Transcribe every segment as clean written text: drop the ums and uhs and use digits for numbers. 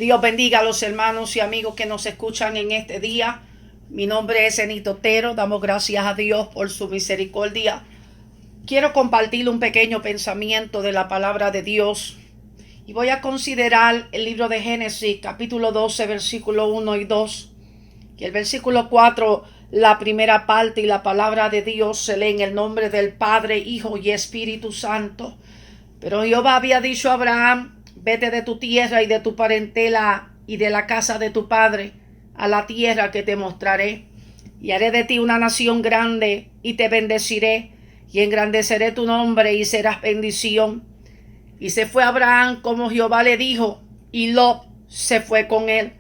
Dios bendiga a los hermanos y amigos que nos escuchan en este día. Mi nombre es Enito Otero. Damos gracias a Dios por su misericordia. Quiero compartir un pequeño pensamiento de la palabra de Dios. Y voy a considerar el libro de Génesis, capítulo 12, versículo 1 y 2. Y el versículo 4, la primera parte, y la palabra de Dios se lee en el nombre del Padre, Hijo y Espíritu Santo. Pero Jehová había dicho a Abraham: vete de tu tierra y de tu parentela y de la casa de tu padre a la tierra que te mostraré. Y haré de ti una nación grande y te bendeciré y engrandeceré tu nombre y serás bendición. Y se fue Abraham como Jehová le dijo, y Lot se fue con él.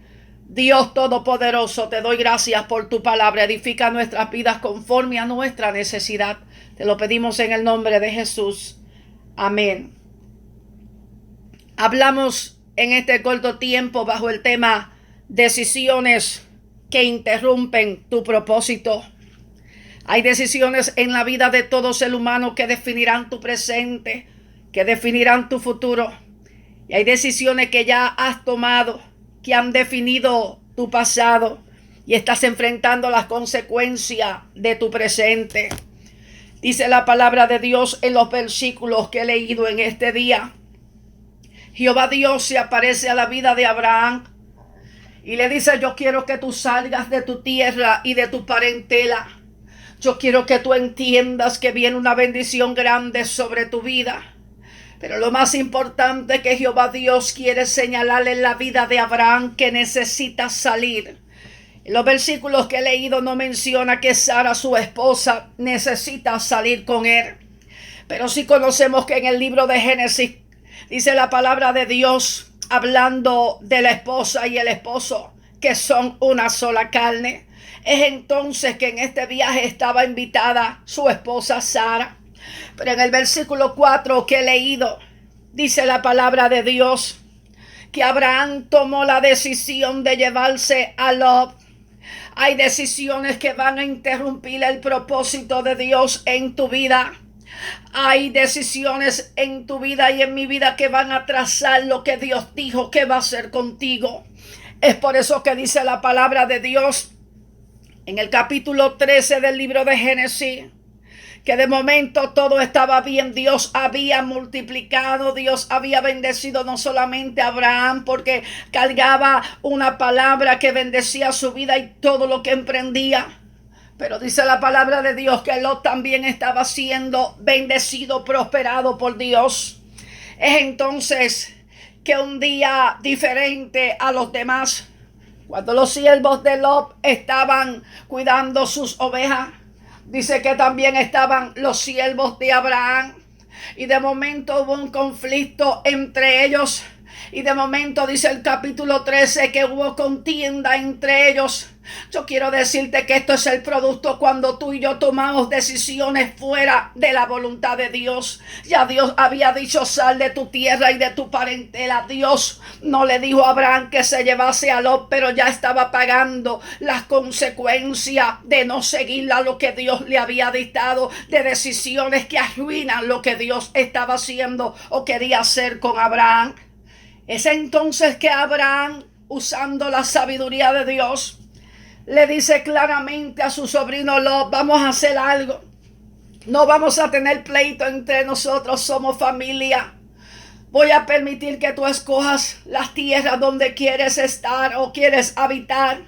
Dios Todopoderoso, te doy gracias por tu palabra. Edifica nuestras vidas conforme a nuestra necesidad. Te lo pedimos en el nombre de Jesús. Amén. Hablamos en este corto tiempo bajo el tema decisiones que interrumpen tu propósito. Hay decisiones en la vida de todo ser humano que definirán tu presente, que definirán tu futuro. Y hay decisiones que ya has tomado, que han definido tu pasado y estás enfrentando las consecuencias de tu presente. Dice la palabra de Dios en los versículos que he leído en este día. Jehová Dios se aparece a la vida de Abraham y le dice: yo quiero que tú salgas de tu tierra y de tu parentela. Yo quiero que tú entiendas que viene una bendición grande sobre tu vida. Pero lo más importante es que Jehová Dios quiere señalarle en la vida de Abraham que necesita salir. En los versículos que he leído no menciona que Sara, su esposa, necesita salir con él. Pero sí conocemos que en el libro de Génesis dice la palabra de Dios, hablando de la esposa y el esposo, que son una sola carne. Es entonces que en este viaje estaba invitada su esposa Sara. Pero en el versículo 4 que he leído, dice la palabra de Dios que Abraham tomó la decisión de llevarse a Lot. Hay decisiones que van a interrumpir el propósito de Dios en tu vida. Hay decisiones en tu vida y en mi vida que van a trazar lo que Dios dijo que va a hacer contigo. Es por eso que dice la palabra de Dios en el capítulo 13 del libro de Génesis, que de momento todo estaba bien. Dios había multiplicado, Dios había bendecido no solamente a Abraham, porque cargaba una palabra que bendecía su vida y todo lo que emprendía. Pero dice la palabra de Dios que Lot también estaba siendo bendecido, prosperado por Dios. Es entonces que un día diferente a los demás, cuando los siervos de Lot estaban cuidando sus ovejas, dice que también estaban los siervos de Abraham. Y de momento hubo un conflicto entre ellos. Y de momento dice el capítulo 13 que hubo contienda entre ellos. Yo quiero decirte que esto es el producto cuando tú y yo tomamos decisiones fuera de la voluntad de Dios. Ya Dios había dicho: sal de tu tierra y de tu parentela. Dios no le dijo a Abraham que se llevase a Lot, pero ya estaba pagando las consecuencias de no seguir a lo que Dios le había dictado, de decisiones que arruinan lo que Dios estaba haciendo o quería hacer con Abraham. Es entonces que Abraham, usando la sabiduría de Dios, le dice claramente a su sobrino Lot: vamos a hacer algo. No vamos a tener pleito entre nosotros, somos familia. Voy a permitir que tú escojas las tierras donde quieres estar o quieres habitar.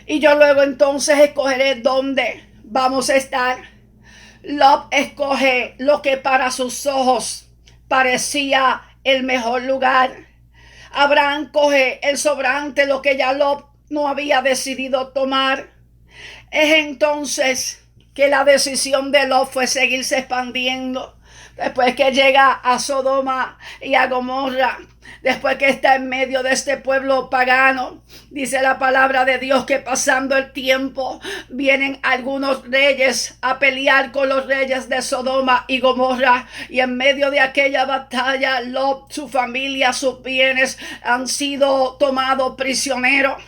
Y yo luego entonces escogeré dónde vamos a estar. Lot escoge lo que para sus ojos parecía el mejor lugar. Abraham coge el sobrante, lo que ya Lot no había decidido tomar. Es entonces que la decisión de Lot fue seguirse expandiendo. Después que llega a Sodoma y a Gomorra, después que está en medio de este pueblo pagano, dice la palabra de Dios que pasando el tiempo vienen algunos reyes a pelear con los reyes de Sodoma y Gomorra, y en medio de aquella batalla Lot, su familia, sus bienes han sido tomados prisioneros.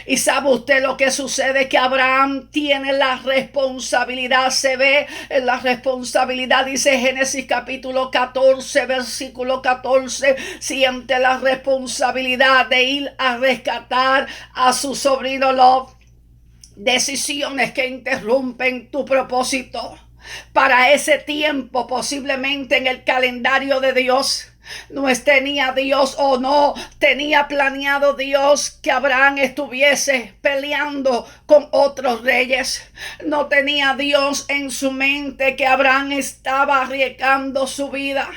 Y sabe usted lo que sucede, que Abraham tiene la responsabilidad, se ve en la responsabilidad, dice Génesis capítulo 14, versículo 14, siente la responsabilidad de ir a rescatar a su sobrino Lot. Decisiones que interrumpen tu propósito. Para ese tiempo, posiblemente en el calendario de Dios, no tenía Dios o no tenía planeado Dios que Abraham estuviese peleando con otros reyes. No tenía Dios en su mente que Abraham estaba arriesgando su vida.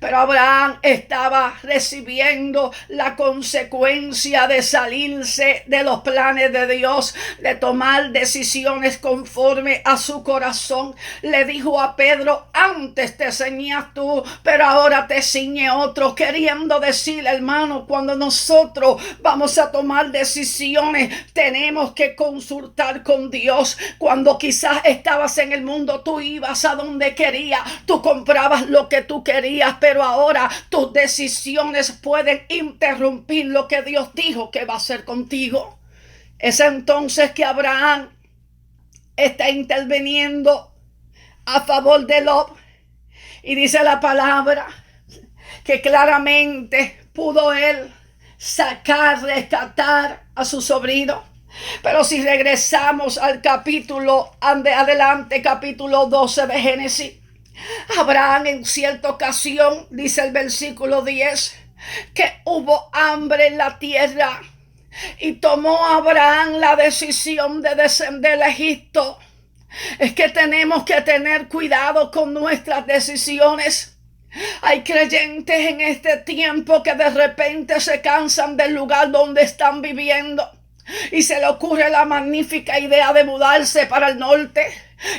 Pero Abraham estaba recibiendo la consecuencia de salirse de los planes de Dios, de tomar decisiones conforme a su corazón. Le dijo a Pedro, antes te ceñías tú, pero ahora te ciñe otro, queriendo decir, hermano, cuando nosotros vamos a tomar decisiones, tenemos que consultar con Dios. Cuando quizás estabas en el mundo, tú ibas a donde querías, tú comprabas lo que tú querías, pero ahora tus decisiones pueden interrumpir lo que Dios dijo que va a hacer contigo. Es entonces que Abraham está interviniendo a favor de Lot. Y dice la palabra que claramente pudo él rescatar a su sobrino. Pero si regresamos al capítulo adelante, capítulo 12 de Génesis, Abraham en cierta ocasión, dice el versículo 10, que hubo hambre en la tierra y tomó Abraham la decisión de descender a Egipto. Es que tenemos que tener cuidado con nuestras decisiones. Hay creyentes en este tiempo que de repente se cansan del lugar donde están viviendo y se le ocurre la magnífica idea de mudarse para el norte.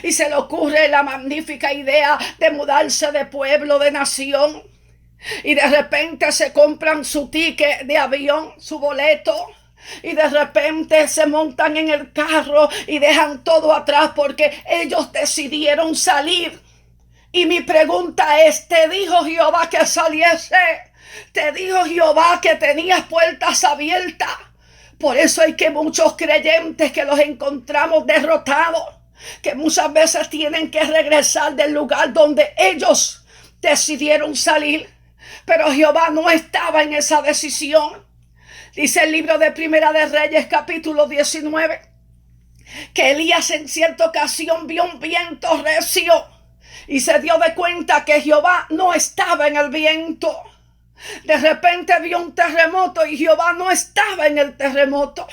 Y se le ocurre la magnífica idea de mudarse de pueblo, de nación. Y de repente se compran su ticket de avión, su boleto. Y de repente se montan en el carro y dejan todo atrás porque ellos decidieron salir. Y mi pregunta es, ¿te dijo Jehová que saliese? ¿Te dijo Jehová que tenías puertas abiertas? Por eso hay que muchos creyentes que los encontramos derrotados, que muchas veces tienen que regresar del lugar donde ellos decidieron salir. Pero Jehová no estaba en esa decisión. Dice el libro de Primera de Reyes, capítulo 19, que Elías en cierta ocasión vio un viento recio y se dio de cuenta que Jehová no estaba en el viento. De repente vio un terremoto y Jehová no estaba en el terremoto.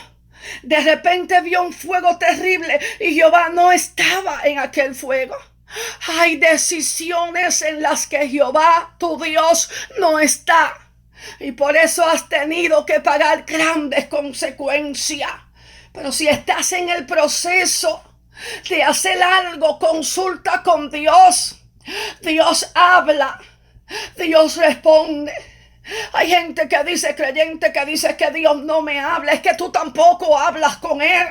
De repente vio un fuego terrible y Jehová no estaba en aquel fuego. Hay decisiones en las que Jehová, tu Dios, no está. Y por eso has tenido que pagar grandes consecuencias. Pero si estás en el proceso de hacer algo, consulta con Dios. Dios habla. Dios responde. Hay gente que dice, creyente que dice que Dios no me habla. Es que tú tampoco hablas con Él.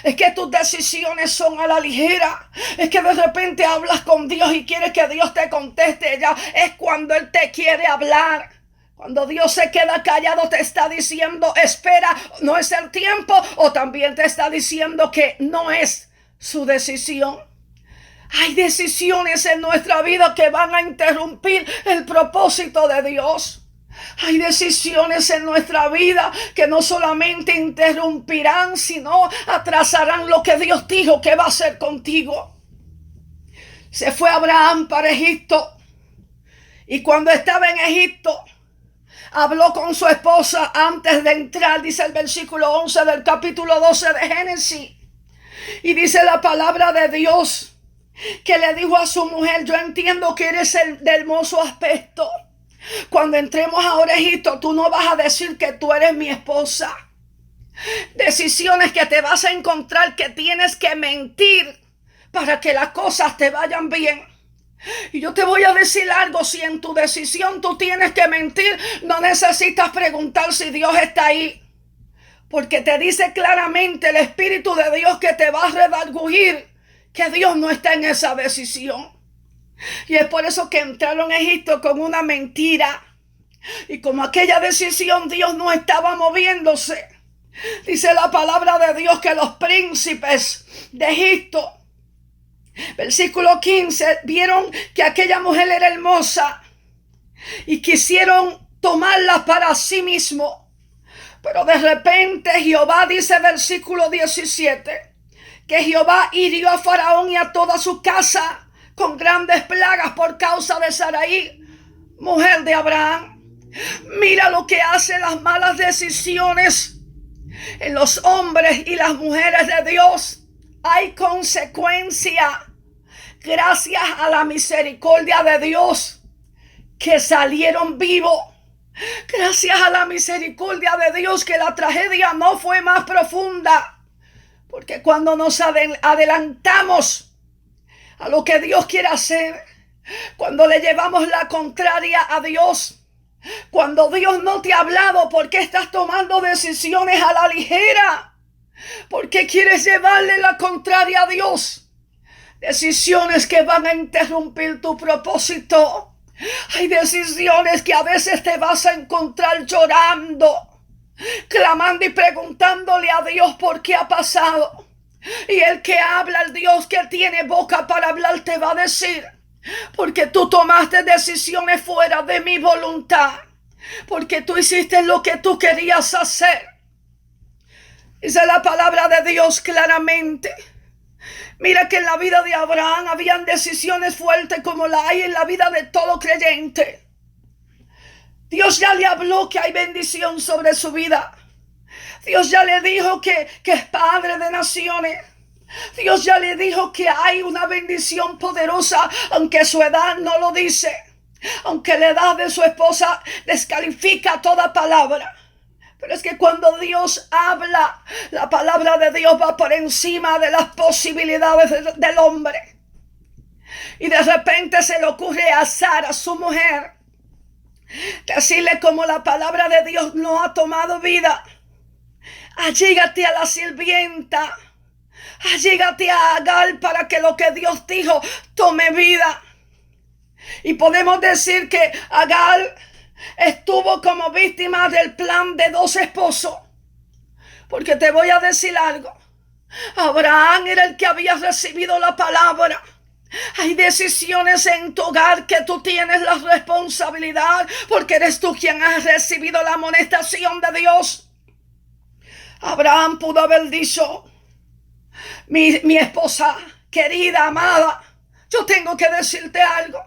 Es que tus decisiones son a la ligera. Es que de repente hablas con Dios y quieres que Dios te conteste. Ya es cuando Él te quiere hablar. Cuando Dios se queda callado, te está diciendo, espera, no es el tiempo. O también te está diciendo que no es su decisión. Hay decisiones en nuestra vida que van a interrumpir el propósito de Dios. Hay decisiones en nuestra vida que no solamente interrumpirán, sino atrasarán lo que Dios dijo que va a hacer contigo. Se fue Abraham para Egipto y cuando estaba en Egipto habló con su esposa antes de entrar, dice el versículo 11 del capítulo 12 de Génesis. Y dice la palabra de Dios que le dijo a su mujer, yo entiendo que eres de hermoso aspecto. Cuando entremos ahora a Egipto, tú no vas a decir que tú eres mi esposa. Decisiones que te vas a encontrar que tienes que mentir para que las cosas te vayan bien. Y yo te voy a decir algo, si en tu decisión tú tienes que mentir, no necesitas preguntar si Dios está ahí. Porque te dice claramente el Espíritu de Dios que te va a redarguir que Dios no está en esa decisión. Y es por eso que entraron a Egipto con una mentira. Y como aquella decisión Dios no estaba moviéndose, Dice la palabra de Dios que los príncipes de Egipto, versículo 15, vieron que aquella mujer era hermosa y quisieron tomarla para sí mismo. Pero de repente Jehová, dice versículo 17, que Jehová hirió a Faraón y a toda su casa con grandes plagas por causa de Sarai, mujer de Abraham. Mira lo que hacen las malas decisiones en los hombres y las mujeres de Dios. Hay consecuencia. Gracias a la misericordia de Dios que salieron vivos. Gracias a la misericordia de Dios que la tragedia no fue más profunda. Porque cuando nos adelantamos a lo que Dios quiere hacer, cuando le llevamos la contraria a Dios, cuando Dios no te ha hablado, ¿por qué estás tomando decisiones a la ligera? ¿Por qué quieres llevarle la contraria a Dios? Decisiones que van a interrumpir tu propósito. Hay decisiones que a veces te vas a encontrar llorando, clamando y preguntándole a Dios por qué ha pasado. Y el que habla, el Dios que tiene boca para hablar, te va a decir: porque tú tomaste decisiones fuera de mi voluntad, porque tú hiciste lo que tú querías hacer. Dice la palabra de Dios claramente. Mira que en la vida de Abraham habían decisiones fuertes como la hay en la vida de todo creyente. Dios ya le habló que hay bendición sobre su vida. Dios ya le dijo que es padre de naciones. Dios ya le dijo que hay una bendición poderosa, aunque su edad no lo dice, aunque la edad de su esposa descalifica toda palabra. Pero es que cuando Dios habla, la palabra de Dios va por encima de las posibilidades del hombre. Y de repente se le ocurre a Sara, su mujer, decirle, como la palabra de Dios no ha tomado vida, allégate a la sirvienta, allégate a Agar para que lo que Dios dijo tome vida. Y podemos decir que Agar estuvo como víctima del plan de dos esposos. Porque te voy a decir algo. Abraham era el que había recibido la palabra. Hay decisiones en tu hogar que tú tienes la responsabilidad, porque eres tú quien has recibido la amonestación de Dios. Abraham pudo haber dicho: mi esposa querida, amada, yo tengo que decirte algo.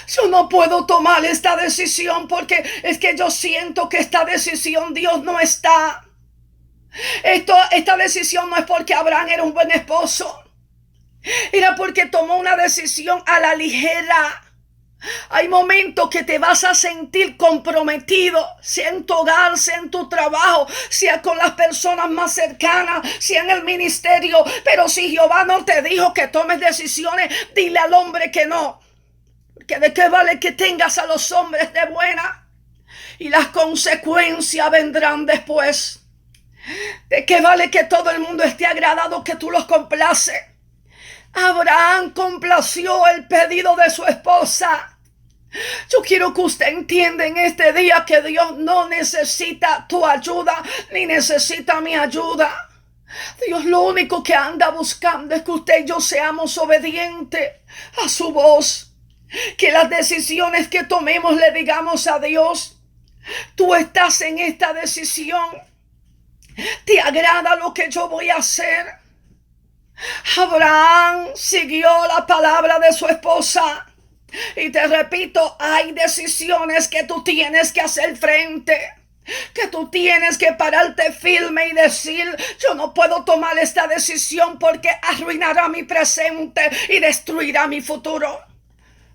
Yo no puedo tomar esta decisión porque es que yo siento que esta decisión Dios no está. Esta decisión no es porque Abraham era un buen esposo. Era porque tomó una decisión a la ligera. Hay momentos que te vas a sentir comprometido, sea en tu hogar, sea en tu trabajo, sea con las personas más cercanas, sea en el ministerio. Pero si Jehová no te dijo que tomes decisiones, dile al hombre que no. Porque de qué vale que tengas a los hombres de buena y las consecuencias vendrán después. ¿De qué vale que todo el mundo esté agradado que tú los complaces? Abraham complació el pedido de su esposa. Yo quiero que usted entienda en este día que Dios no necesita tu ayuda ni necesita mi ayuda. Dios lo único que anda buscando es que usted y yo seamos obedientes a su voz. Que las decisiones que tomemos le digamos a Dios: tú estás en esta decisión. ¿Te agrada lo que yo voy a hacer? Abraham siguió la palabra de su esposa. Y te repito, hay decisiones que tú tienes que hacer frente, que tú tienes que pararte firme y decir: yo no puedo tomar esta decisión porque arruinará mi presente y destruirá mi futuro.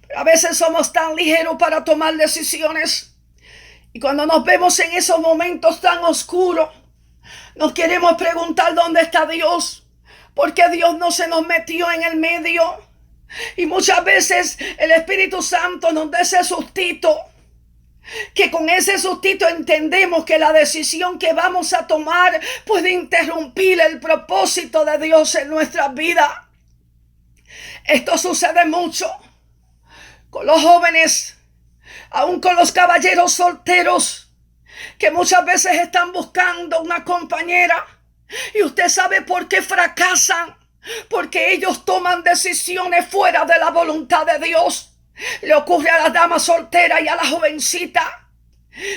Pero a veces somos tan ligeros para tomar decisiones, y cuando nos vemos en esos momentos tan oscuros, nos queremos preguntar: ¿dónde está Dios? ¿Por qué Dios no se nos metió en el medio? Y muchas veces el Espíritu Santo nos da ese sustito, que con ese sustito entendemos que la decisión que vamos a tomar puede interrumpir el propósito de Dios en nuestras vidas. Esto sucede mucho con los jóvenes, aún con los caballeros solteros. que muchas veces están buscando una compañera y usted sabe por qué fracasan, porque ellos toman decisiones fuera de la voluntad de Dios. Le ocurre a la dama soltera y a la jovencita.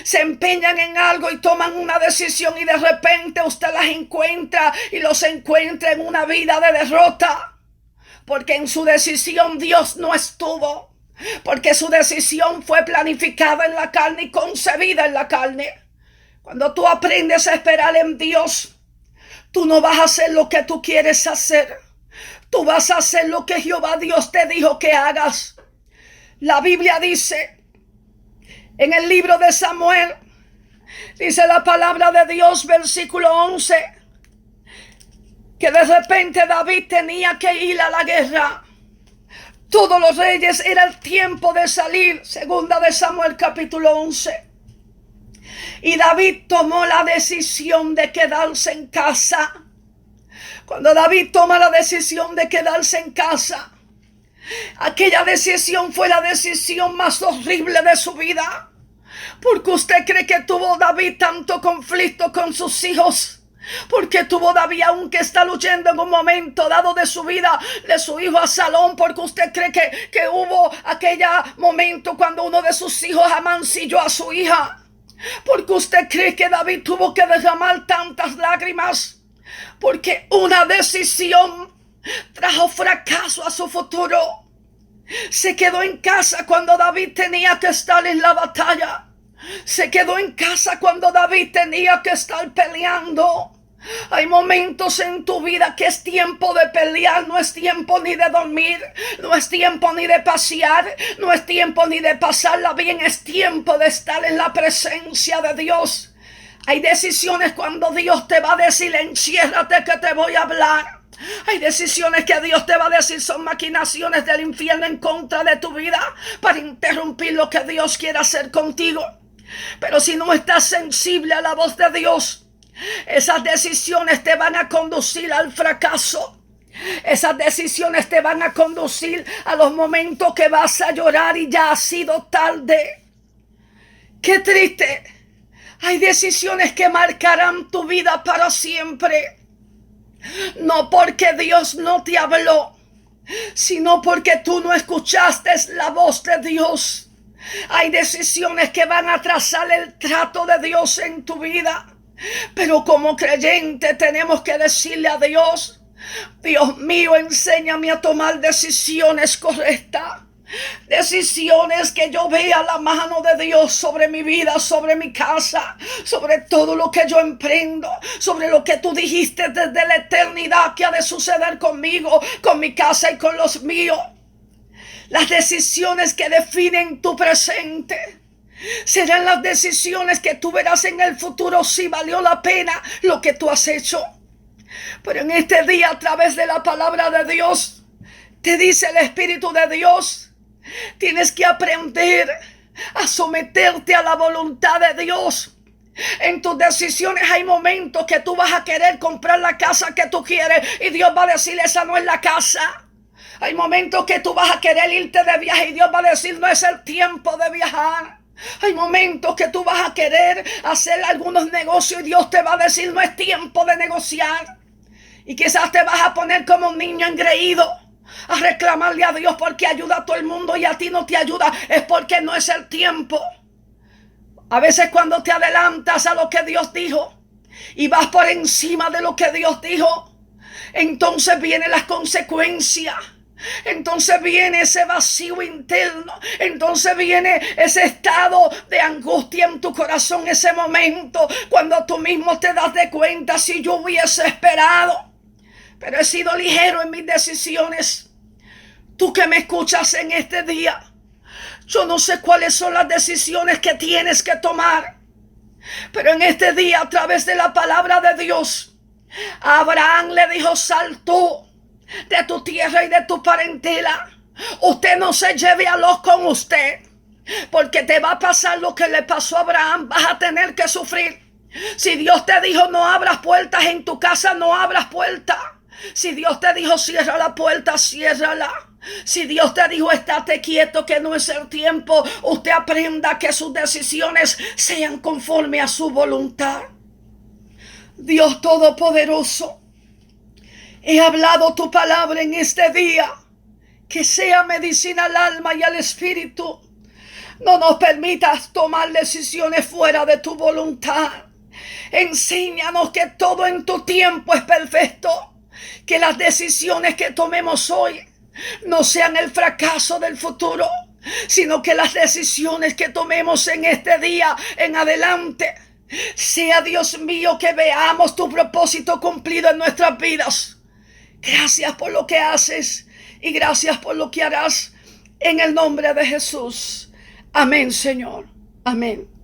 Se empeñan en algo y toman una decisión y de repente usted las encuentra y los encuentra en una vida de derrota, porque en su decisión Dios no estuvo, porque su decisión fue planificada en la carne y concebida en la carne. Cuando tú aprendes a esperar en Dios, tú no vas a hacer lo que tú quieres hacer. Tú vas a hacer lo que Jehová Dios te dijo que hagas. La Biblia dice en el libro de Samuel, dice la palabra de Dios, versículo 11, que de repente David tenía que ir a la guerra. Todos los reyes, era el tiempo de salir. Segunda de Samuel capítulo 11. Y David tomó la decisión de quedarse en casa. Cuando David toma la decisión de quedarse en casa, aquella decisión fue la decisión más horrible de su vida. Porque usted cree que tuvo David tanto conflicto con sus hijos. Porque tuvo David, aunque está luchando en un momento dado de su vida, de su hijo Absalón. Porque usted cree que hubo aquel momento cuando uno de sus hijos amancilló a su hija. Porque usted cree que David tuvo que derramar tantas lágrimas. Porque una decisión trajo fracaso a su futuro. Se quedó en casa cuando David tenía que estar en la batalla. Se quedó en casa cuando David tenía que estar peleando. Hay momentos en tu vida que es tiempo de pelear, no es tiempo ni de dormir, no es tiempo ni de pasear, no es tiempo ni de pasarla bien, es tiempo de estar en la presencia de Dios. Hay decisiones cuando Dios te va a decir, enciérrate que te voy a hablar. Hay decisiones que Dios te va a decir, son maquinaciones del infierno en contra de tu vida para interrumpir lo que Dios quiere hacer contigo. Pero si no estás sensible a la voz de Dios, esas decisiones te van a conducir al fracaso. Esas decisiones te van a conducir a los momentos que vas a llorar y ya ha sido tarde. ¡Qué triste! Hay decisiones que marcarán tu vida para siempre. No porque Dios no te habló, sino porque tú no escuchaste la voz de Dios. Hay decisiones que van a trazar el trato de Dios en tu vida. Pero como creyente tenemos que decirle a Dios, Dios mío, enséñame a tomar decisiones correctas. Decisiones que yo vea la mano de Dios sobre mi vida, sobre mi casa, sobre todo lo que yo emprendo, sobre lo que tú dijiste desde la eternidad que ha de suceder conmigo, con mi casa y con los míos. Las decisiones que definen tu presente serán las decisiones que tú verás en el futuro si valió la pena lo que tú has hecho. Pero en este día, a través de la palabra de Dios, te dice el Espíritu de Dios, tienes que aprender a someterte a la voluntad de Dios. En tus decisiones hay momentos que tú vas a querer comprar la casa que tú quieres y Dios va a decir, esa no es la casa. Hay momentos que tú vas a querer irte de viaje y Dios va a decir, no es el tiempo de viajar. Hay momentos que tú vas a querer hacer algunos negocios y Dios te va a decir, no es tiempo de negociar. Y quizás te vas a poner como un niño engreído a reclamarle a Dios porque ayuda a todo el mundo y a ti no te ayuda. Es porque no es el tiempo. A veces cuando te adelantas a lo que Dios dijo y vas por encima de lo que Dios dijo, entonces vienen las consecuencias. Entonces viene ese vacío interno. Entonces viene ese estado de angustia en tu corazón. Ese momento cuando tú mismo te das de cuenta, si yo hubiese esperado. Pero he sido ligero en mis decisiones. Tú que me escuchas en este día, yo no sé cuáles son las decisiones que tienes que tomar. Pero en este día, a través de la palabra de Dios, a Abraham le dijo, sal tú de tu tierra y de tu parentela. Usted no se lleve a los con usted, porque te va a pasar lo que le pasó a Abraham. Vas a tener que sufrir. Si Dios te dijo no abras puertas en tu casa, no abras puertas. Si Dios te dijo cierra la puerta, ciérrala. Si Dios te dijo estate quieto, que no es el tiempo, usted aprenda que sus decisiones sean conforme a su voluntad. Dios Todopoderoso, he hablado tu palabra en este día, que sea medicina al alma y al espíritu. No nos permitas tomar decisiones fuera de tu voluntad. Enséñanos que todo en tu tiempo es perfecto. Que las decisiones que tomemos hoy no sean el fracaso del futuro, sino que las decisiones que tomemos en este día en adelante sea, Dios mío, que veamos tu propósito cumplido en nuestras vidas. Gracias por lo que haces y gracias por lo que harás, en el nombre de Jesús. Amén, Señor. Amén.